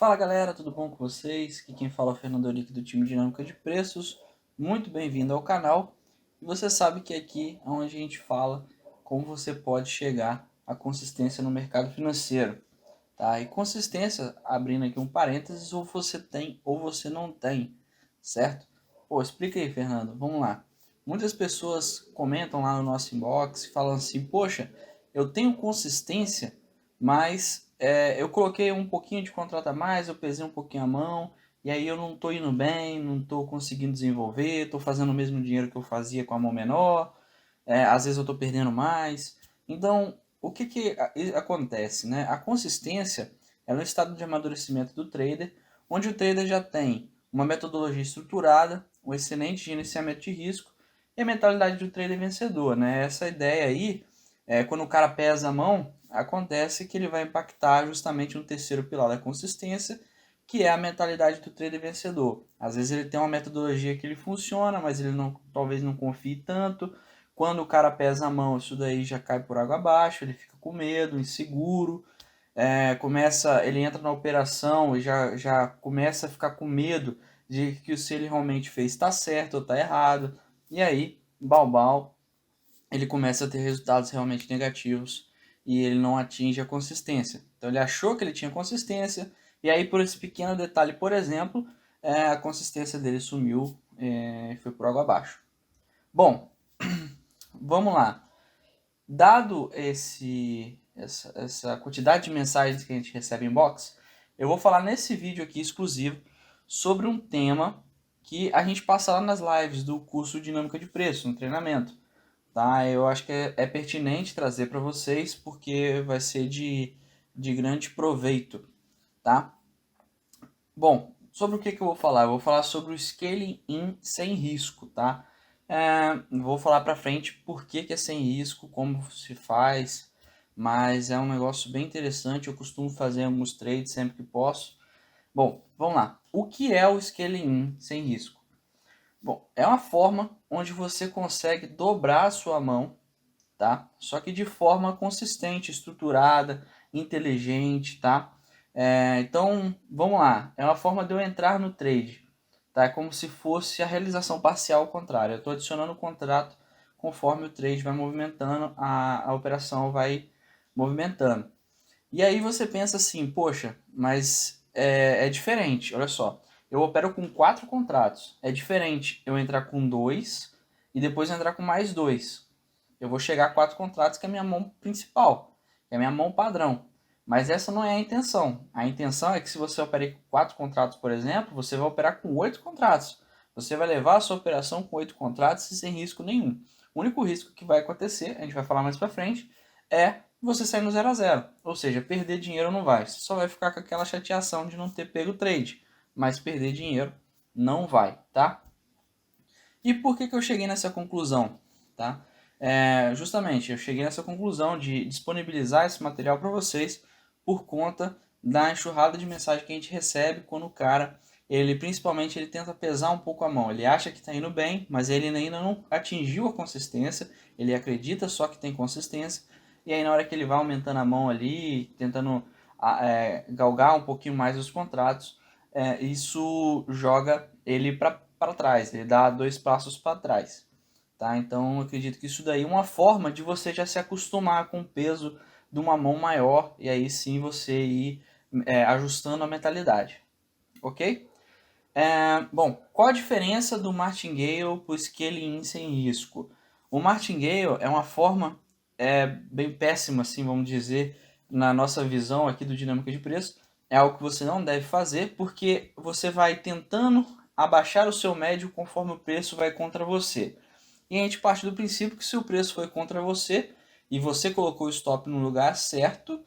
Fala galera, tudo bom com vocês? Aqui quem fala é o Fernando Eurico do time Dinâmica de Preços. Muito bem-vindo ao canal. E você sabe que aqui é onde a gente fala como você pode chegar à consistência no mercado financeiro. Tá? E consistência, abrindo aqui um parênteses, ou você tem ou você não tem, certo? Pô, explica aí, Fernando, vamos lá. Muitas pessoas comentam lá no nosso inbox e falam assim, poxa, eu tenho consistência, mas eu coloquei um pouquinho de contrato a mais, eu pesei um pouquinho a mão, e aí eu não estou indo bem, não estou conseguindo desenvolver, estou fazendo o mesmo dinheiro que eu fazia com a mão menor, às vezes eu estou perdendo mais. Então, o que acontece? Né? A consistência é um estado de amadurecimento do trader, onde o trader já tem uma metodologia estruturada, um excelente gerenciamento de risco e a mentalidade do trader vencedor. Né? Essa ideia aí, quando o cara pesa a mão, acontece que ele vai impactar justamente no terceiro pilar da consistência, que é a mentalidade do trader vencedor. Às vezes ele tem uma metodologia que ele funciona, mas ele talvez não confie tanto. Quando o cara pesa a mão, isso daí já cai por água abaixo, ele fica com medo, inseguro, ele entra na operação e já começa a ficar com medo de que se ele realmente fez está certo ou está errado. E aí, balbal, ele começa a ter resultados realmente negativos e ele não atinge a consistência. Então ele achou que ele tinha consistência e aí por esse pequeno detalhe, por exemplo, a consistência dele sumiu e foi por água abaixo. Bom, vamos lá. Dado essa quantidade de mensagens que a gente recebe em box, eu vou falar nesse vídeo aqui exclusivo sobre um tema que a gente passa lá nas lives do curso Dinâmica de Preço, no treinamento. Tá? Eu acho que é pertinente trazer para vocês porque vai ser de grande proveito. Tá? Bom, sobre o que eu vou falar? Eu vou falar sobre o scaling in sem risco. Tá? Vou falar para frente por que é sem risco, como se faz, mas é um negócio bem interessante. Eu costumo fazer alguns trades sempre que posso. Bom, vamos lá. O que é o scaling in sem risco? Bom, é uma forma onde você consegue dobrar a sua mão, tá? Só que de forma consistente, estruturada, inteligente, tá? Então, vamos lá. É uma forma de eu entrar no trade, tá? É como se fosse a realização parcial ao contrário. Eu estou adicionando o contrato conforme o trade vai movimentando, a operação vai movimentando. E aí você pensa assim, poxa, mas é diferente, olha só. Eu opero com 4 contratos. É diferente eu entrar com 2 e depois entrar com mais 2. Eu vou chegar a 4 contratos, que é a minha mão principal, que é a minha mão padrão. Mas essa não é a intenção. A intenção é que se você operar com 4 contratos, por exemplo, você vai operar com 8 contratos. Você vai levar a sua operação com 8 contratos e sem risco nenhum. O único risco que vai acontecer, a gente vai falar mais pra frente, é você sair no 0 a 0. Ou seja, perder dinheiro não vai. Você só vai ficar com aquela chateação de não ter pego o trade. Mas perder dinheiro não vai, tá? E por que eu cheguei nessa conclusão? Tá? Justamente, eu cheguei nessa conclusão de disponibilizar esse material para vocês por conta da enxurrada de mensagem que a gente recebe quando o cara, principalmente, ele tenta pesar um pouco a mão. Ele acha que está indo bem, mas ele ainda não atingiu a consistência, ele acredita só que tem consistência, e aí na hora que ele vai aumentando a mão ali, tentando galgar um pouquinho mais os contratos, isso joga ele para trás, ele dá 2 passos para trás. Tá? Então eu acredito que isso daí é uma forma de você já se acostumar com o peso de uma mão maior e aí sim você ir ajustando a mentalidade. Ok? Bom, qual a diferença do martingale para o scaling sem risco? O martingale é uma forma bem péssima, assim, vamos dizer, na nossa visão aqui do dinâmica de preço. É algo que você não deve fazer porque você vai tentando abaixar o seu médio conforme o preço vai contra você. E a gente parte do princípio que se o preço foi contra você e você colocou o stop no lugar certo,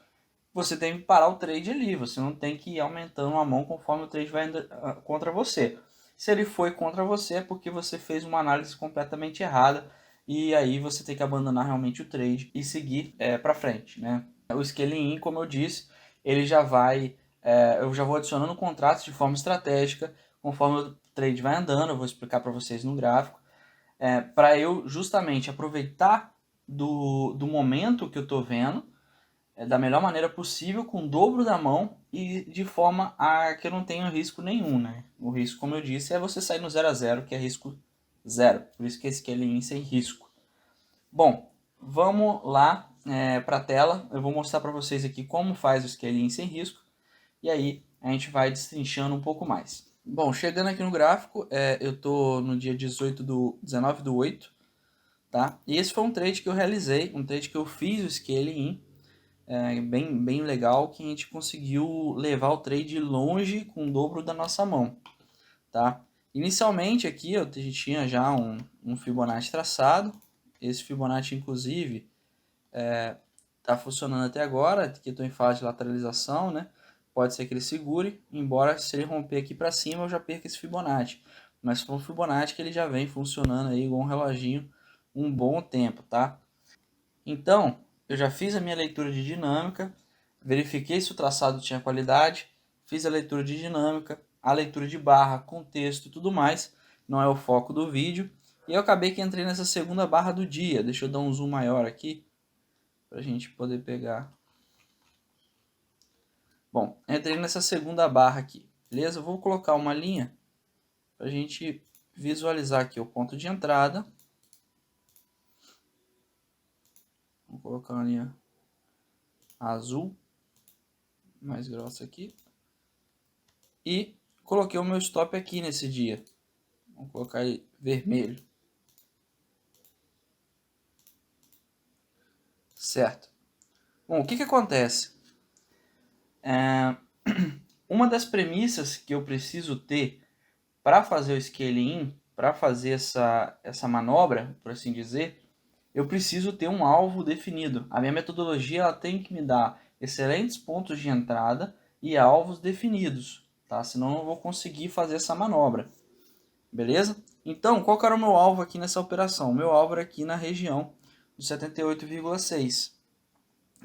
você tem que parar o trade ali. Você não tem que ir aumentando a mão conforme o trade vai contra você. Se ele foi contra você é porque você fez uma análise completamente errada e aí você tem que abandonar realmente o trade e seguir para frente, né? O scaling in, como eu disse, ele já vai, eu já vou adicionando contratos de forma estratégica conforme o trade vai andando. Eu vou explicar para vocês no gráfico para eu justamente aproveitar do momento que eu estou vendo da melhor maneira possível, com o dobro da mão, e de forma a que eu não tenha risco nenhum, né? O risco, como eu disse, é você sair no 0 a 0, que é risco zero. Por isso que esse scaling sem risco. Bom, vamos lá para a tela. Eu vou mostrar para vocês aqui como faz o scaling sem risco. E aí a gente vai destrinchando um pouco mais. Bom, chegando aqui no gráfico, eu estou no dia 19/8, tá? E esse foi um trade que eu realizei, um trade que eu fiz o scaling bem legal, que a gente conseguiu levar o trade longe com o dobro da nossa mão, tá? Inicialmente aqui a gente tinha já um Fibonacci traçado. Esse Fibonacci, inclusive, está funcionando até agora, aqui estou em fase de lateralização, né? Pode ser que ele segure, embora se ele romper aqui para cima eu já perca esse Fibonacci. Mas foi um Fibonacci que ele já vem funcionando aí igual um reloginho um bom tempo, tá? Então, eu já fiz a minha leitura de dinâmica, verifiquei se o traçado tinha qualidade, fiz a leitura de dinâmica, a leitura de barra, contexto e tudo mais, não é o foco do vídeo. E eu acabei que entrei nessa segunda barra do dia. Deixa eu dar um zoom maior aqui, para a gente poder pegar. Bom, entrei nessa segunda barra aqui, beleza? Eu vou colocar uma linha para a gente visualizar aqui o ponto de entrada. Vou colocar uma linha azul, mais grossa aqui. E coloquei o meu stop aqui nesse dia. Vou colocar ele vermelho. Certo. Bom, o que acontece? Uma das premissas que eu preciso ter para fazer o scaling, para fazer essa manobra, por assim dizer, eu preciso ter um alvo definido. A minha metodologia ela tem que me dar excelentes pontos de entrada e alvos definidos, tá? Senão eu não vou conseguir fazer essa manobra. Beleza? Então, qual que era o meu alvo aqui nessa operação? O meu alvo era aqui na região do 78,6.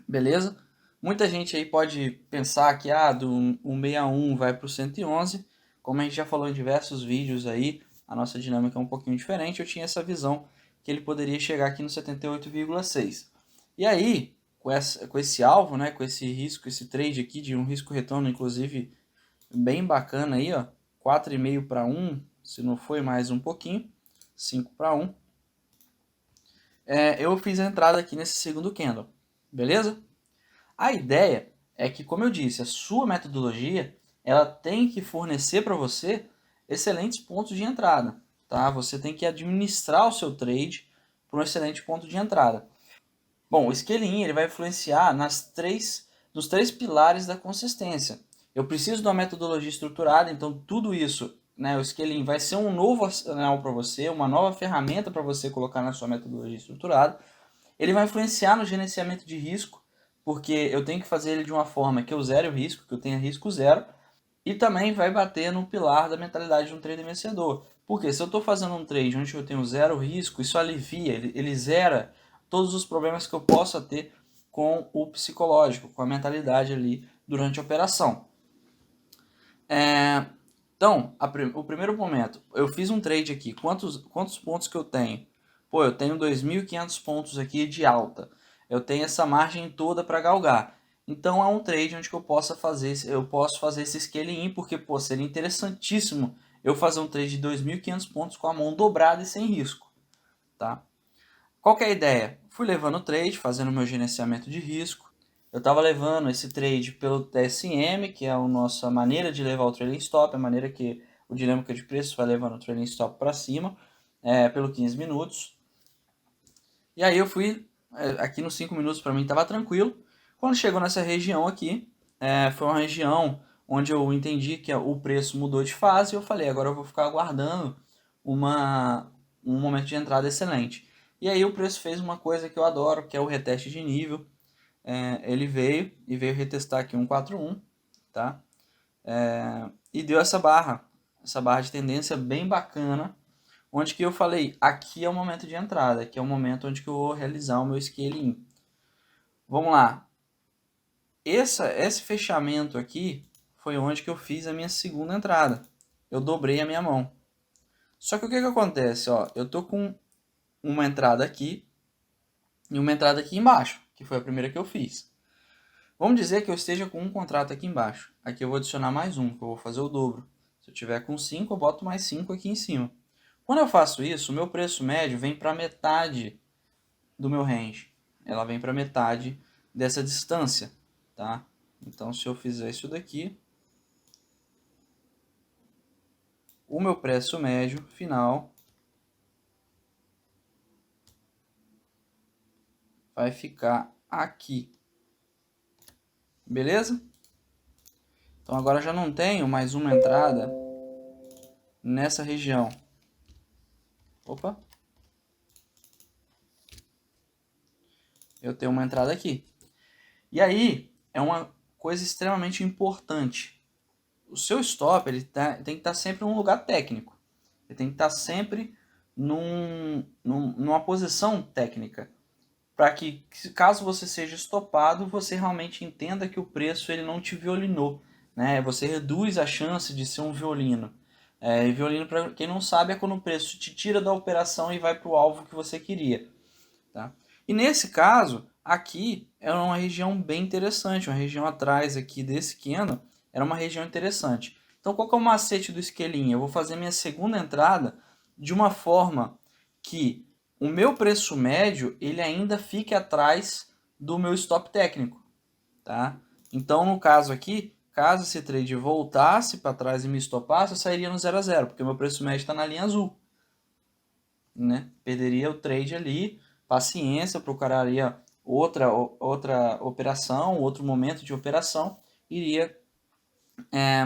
Beleza? Muita gente aí pode pensar que do 161 vai para o 111. Como a gente já falou em diversos vídeos aí, a nossa dinâmica é um pouquinho diferente. Eu tinha essa visão que ele poderia chegar aqui no 78,6. E aí, com esse alvo, né, com esse risco, esse trade aqui de um risco-retorno, inclusive, bem bacana aí, ó, 4,5 para 1, se não foi mais um pouquinho, 5 para 1. Eu fiz a entrada aqui nesse segundo candle, beleza? A ideia é que, como eu disse, a sua metodologia ela tem que fornecer para você excelentes pontos de entrada, tá? Você tem que administrar o seu trade para um excelente ponto de entrada. Bom, o scaling ele vai influenciar nos três pilares da consistência. Eu preciso de uma metodologia estruturada, então tudo isso, né, o scaling vai ser um novo arsenal para você, uma nova ferramenta para você colocar na sua metodologia estruturada. Ele vai influenciar no gerenciamento de risco, porque eu tenho que fazer ele de uma forma que eu zere o risco, que eu tenha risco zero, e também vai bater no pilar da mentalidade de um trader vencedor. Porque se eu estou fazendo um trade onde eu tenho zero risco, isso alivia, ele zera todos os problemas que eu possa ter com o psicológico, com a mentalidade ali durante a operação. Então, o primeiro momento, eu fiz um trade aqui, quantos pontos que eu tenho? Pô, eu tenho 2.500 pontos aqui de alta. Eu tenho essa margem toda para galgar. Então é um trade onde eu posso fazer esse scaling, porque pô, seria interessantíssimo eu fazer um trade de 2.500 pontos com a mão dobrada e sem risco, tá? Qual que é a ideia? Fui levando o trade, fazendo meu gerenciamento de risco. Eu estava levando esse trade pelo TSM, que é a nossa maneira de levar o trailing stop, a maneira que o dinâmica de preços vai levando o trailing stop para cima, pelo 15 minutos. E aí eu fui, aqui nos 5 minutos para mim estava tranquilo. Quando chegou nessa região aqui, foi uma região onde eu entendi que o preço mudou de fase e eu falei, agora eu vou ficar aguardando um momento de entrada excelente. E aí o preço fez uma coisa que eu adoro, que é o reteste de nível. Ele veio retestar aqui 141, tá? E deu essa barra de tendência bem bacana, onde que eu falei, aqui é o momento de entrada, aqui é o momento onde que eu vou realizar o meu scaling. Vamos lá. Esse fechamento aqui foi onde que eu fiz a minha segunda entrada. Eu dobrei a minha mão. Só que o que acontece? Ó, eu tô com uma entrada aqui e uma entrada aqui embaixo, que foi a primeira que eu fiz. Vamos dizer que eu esteja com um contrato aqui embaixo. Aqui eu vou adicionar mais um, que eu vou fazer o dobro. Se eu tiver com 5, eu boto mais 5 aqui em cima. Quando eu faço isso, o meu preço médio vem para metade do meu range. Ela vem para metade dessa distância, tá? Então, se eu fizer isso daqui, o meu preço médio final vai ficar aqui. Beleza? Então agora já não tenho mais uma entrada nessa região. Opa! Eu tenho uma entrada aqui. E aí é uma coisa extremamente importante. O seu stop ele tem que estar sempre em um lugar técnico. Ele tem que estar sempre numa posição técnica. Para que, caso você seja estopado, você realmente entenda que o preço ele não te violinou. Né? Você reduz a chance de ser um violino. E violino, para quem não sabe, é quando o preço te tira da operação e vai para o alvo que você queria. Tá? E nesse caso, aqui era uma região bem interessante, uma região atrás aqui desse candle, era uma região interessante. Então qual que é o macete do esquelinho? Eu vou fazer minha segunda entrada de uma forma que o meu preço médio ele ainda fique atrás do meu stop técnico. Tá? Então no caso aqui, caso esse trade voltasse para trás e me estopasse, eu sairia no 0 a 0, porque o meu preço médio está na linha azul. Né? Perderia o trade ali, paciência, procuraria outra operação, outro momento de operação,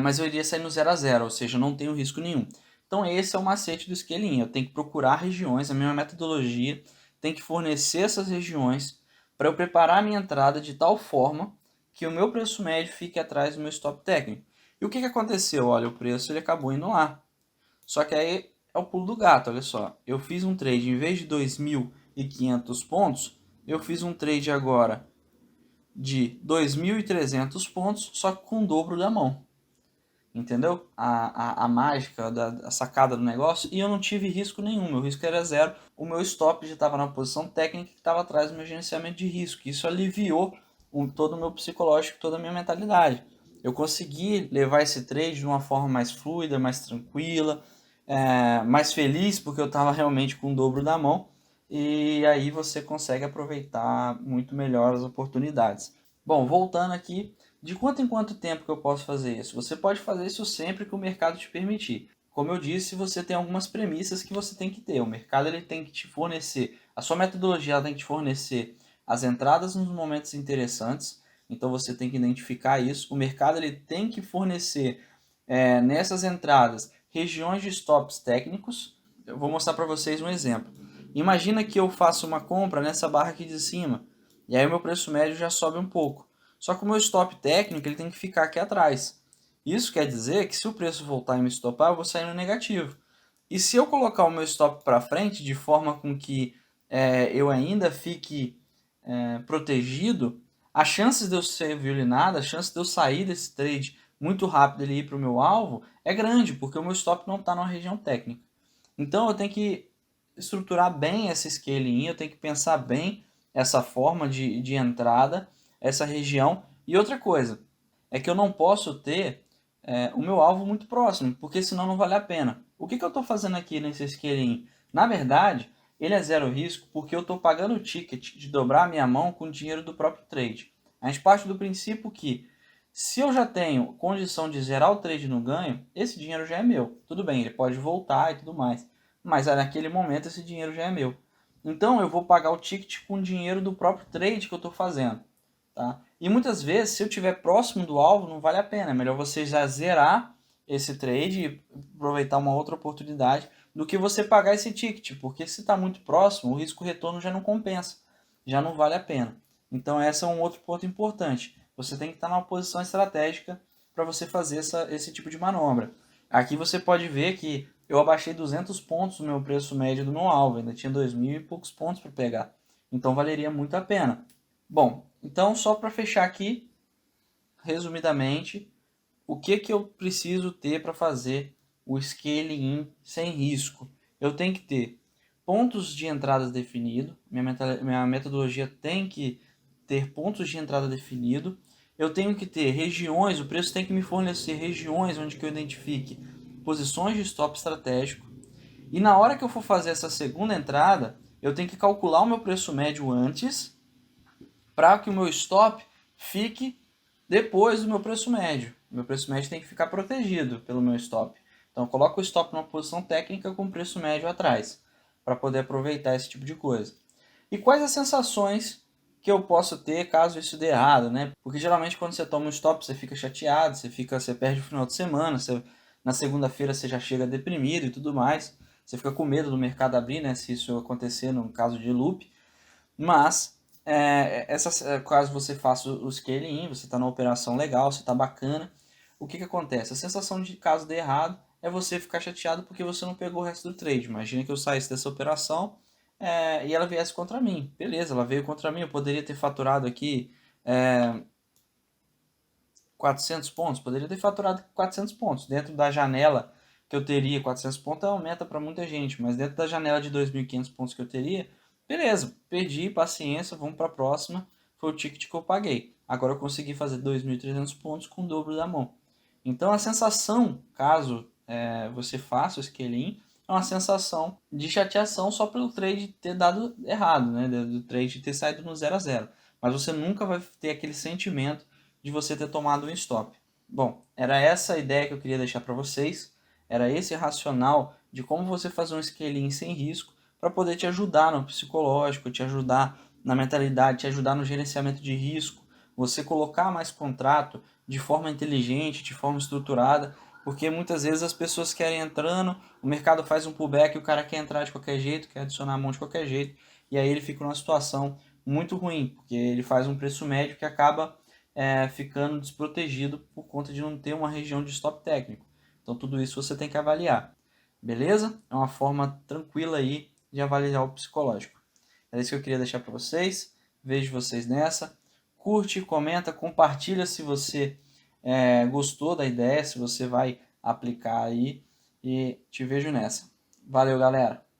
mas eu iria sair no 0 a 0, ou seja, não tenho risco nenhum. Então esse é o macete do scaling. Eu tenho que procurar regiões, a minha metodologia tem que fornecer essas regiões para eu preparar a minha entrada de tal forma que o meu preço médio fique atrás do meu stop técnico. E o que aconteceu? Olha, o preço ele acabou indo lá. Só que aí é o pulo do gato, olha só. Eu fiz um trade, em vez de 2.500 pontos, eu fiz um trade agora de 2.300 pontos, só que com o dobro da mão. Entendeu? A mágica, a sacada do negócio. E eu não tive risco nenhum, meu risco era zero. O meu stop já estava na posição técnica que estava atrás do meu gerenciamento de risco. Isso aliviou todo o meu psicológico, toda a minha mentalidade. Eu consegui levar esse trade de uma forma mais fluida, mais tranquila, mais feliz, porque eu estava realmente com o dobro da mão. E aí você consegue aproveitar muito melhor as oportunidades. Bom, voltando aqui, de quanto em quanto tempo que eu posso fazer isso? Você pode fazer isso sempre que o mercado te permitir. Como eu disse, você tem algumas premissas que você tem que ter. O mercado ele tem que te fornecer, a sua metodologia tem que te fornecer as entradas nos momentos interessantes. Então você tem que identificar isso. O mercado ele tem que fornecer nessas entradas regiões de stops técnicos. Eu vou mostrar para vocês um exemplo. Imagina que eu faço uma compra nessa barra aqui de cima. E aí o meu preço médio já sobe um pouco. Só que o meu stop técnico ele tem que ficar aqui atrás. Isso quer dizer que se o preço voltar e me stopar, eu vou sair no negativo. E se eu colocar o meu stop para frente de forma com que eu ainda fique protegido, as chances de eu ser violinado, a chance de eu sair desse trade muito rápido e ir para o meu alvo é grande, porque o meu stop não está numa região técnica. Então eu tenho que estruturar bem essa scaling, eu tenho que pensar bem essa forma de entrada, essa região. E outra coisa, é que eu não posso ter o meu alvo muito próximo, porque senão não vale a pena. O que eu estou fazendo aqui nesse scaling? Na verdade, ele é zero risco porque eu estou pagando o ticket de dobrar a minha mão com o dinheiro do próprio trade. A gente parte do princípio que se eu já tenho condição de zerar o trade no ganho, esse dinheiro já é meu. Tudo bem, ele pode voltar e tudo mais, mas naquele momento esse dinheiro já é meu. Então eu vou pagar o ticket com o dinheiro do próprio trade que eu estou fazendo. Tá? E muitas vezes, se eu estiver próximo do alvo, não vale a pena. É melhor você já zerar esse trade e aproveitar uma outra oportunidade do que você pagar esse ticket, porque se está muito próximo, o risco-retorno já não compensa, já não vale a pena. Então esse é um outro ponto importante. Você tem que estar numa posição estratégica para você fazer esse tipo de manobra. Aqui você pode ver que eu abaixei 200 pontos no meu preço médio do meu alvo, ainda tinha 2.000 e poucos pontos para pegar. Então valeria muito a pena. Bom, então só para fechar aqui, resumidamente, o que eu preciso ter para fazer o scaling in sem risco? Eu tenho que ter pontos de entrada definidos, minha metodologia tem que ter pontos de entrada definido, eu tenho que ter regiões, o preço tem que me fornecer regiões onde que eu identifique posições de stop estratégico. E na hora que eu for fazer essa segunda entrada, eu tenho que calcular o meu preço médio antes, para que o meu stop fique depois do meu preço médio. O meu preço médio tem que ficar protegido pelo meu stop. Então eu coloco o stop numa posição técnica com o preço médio atrás, para poder aproveitar esse tipo de coisa. E quais as sensações que eu posso ter caso isso dê errado, né? Porque geralmente quando você toma um stop, você fica chateado, você perde o final de semana, na segunda-feira você já chega deprimido e tudo mais. Você fica com medo do mercado abrir, né? Se isso acontecer no caso de loop. Mas, caso você faça o scaling in, você está numa operação legal, você está bacana, o que acontece? A sensação de caso dê errado é você ficar chateado porque você não pegou o resto do trade. Imagina que eu saísse dessa operação e ela viesse contra mim. Beleza, ela veio contra mim, eu poderia ter faturado aqui 400 pontos, poderia ter faturado 400 pontos. Dentro da janela que eu teria, 400 pontos aumenta para muita gente, mas dentro da janela de 2.500 pontos que eu teria, beleza, perdi, paciência, vamos para a próxima, foi o ticket que eu paguei. Agora eu consegui fazer 2.300 pontos com o dobro da mão. Então a sensação, caso você faça o scaling, é uma sensação de chateação só pelo trade ter dado errado, né? Do trade ter saído no 0 a 0. Mas você nunca vai ter aquele sentimento de você ter tomado um stop. Bom, era essa a ideia que eu queria deixar para vocês. Era esse racional de como você fazer um scaling sem risco para poder te ajudar no psicológico, te ajudar na mentalidade, te ajudar no gerenciamento de risco, você colocar mais contrato de forma inteligente, de forma estruturada, porque muitas vezes as pessoas querem entrando, o mercado faz um pullback, o cara quer entrar de qualquer jeito, quer adicionar a mão de qualquer jeito, e aí ele fica numa situação muito ruim, porque ele faz um preço médio que acaba ficando desprotegido por conta de não ter uma região de stop técnico. Então tudo isso você tem que avaliar. Beleza? É uma forma tranquila aí de avaliar o psicológico. É isso que eu queria deixar para vocês. Vejo vocês nessa. Curte, comenta, compartilha se você gostou da ideia, se você vai aplicar aí. E te vejo nessa. Valeu, galera!